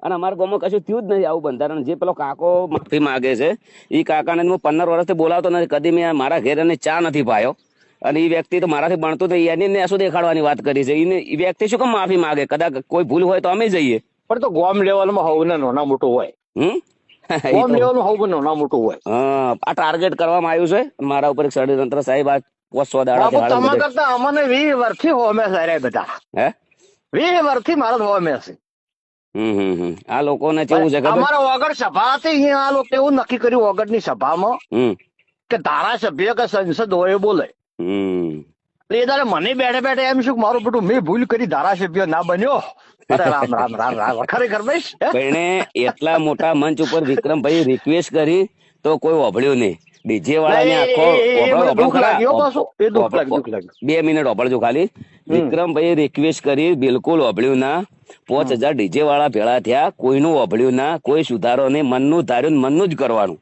અને અમારા ગામમાં કશું થયું જ નથી આવું બંધારણ. જે પેલો કાકો માફી માંગે છે એ કાકાને હું 15 વર્ષથી બોલાવતો નથી, કદી મેં મારા ઘેર એને ચા નથી પાયો. અને એ વ્યક્તિ તો મારાથી ભણતો તો એને શું દેખાડવાની વાત કરી છે. એ વ્યક્તિ શું કેમ માફી માંગે? કદાચ કોઈ ભૂલ હોય તો અમે જઈએ. પણ તો ગોમ લેવલમાં હોવ ને નાના મોટું હોય, હમ ગોમ લેવલમાં હોવ નાના મોટું હોય. આ ટાર્ગેટ કરવામાં આવ્યું છે મારા ઉપર એક ષડયંત્ર. સાહેબ આ 500 બાપુ દાડા તમારા કરતા અમને 20 વર્ષથી હોમે છે બધા. હે 20 વર્ષથી મારા હોમે છે. આ લોકોને કેવું છે ખબર? અમારા ઓગળ સભા હતી, અહીંયા આ લોકો એવું નક્કી કર્યું ઓગળ ની સભામાં કે ધારાસભ્ય કે સંસદ હોય એ બોલે. એ દાડે મને બેઠે બેઠે એમ શું મારું બેટું મેં ભૂલ કરી, ધારાસભ્ય ના બન્યો. અરે રામ રામ રામ રામ, ખરેખર ભાઈ. પણ એટલા મોટા મંચ ઉપર વિક્રમભાઈ રિક્વેસ્ટ કરી તો કોઈ ઓભળ્યું નહીં. ડીજે વાળાને આખો 2 મિનિટ ઓભળજો ખાલી. વિક્રમભાઈ રિક્વેસ્ટ કરી, બિલકુલ ઓભળ્યું ના. 5000 ડીજે વાળા ભેળા થયા, કોઈનું ઓભળ્યું ના, કોઈ સુધારો નહીં. મનનું ધાર્યું, મનનું જ કરવાનું.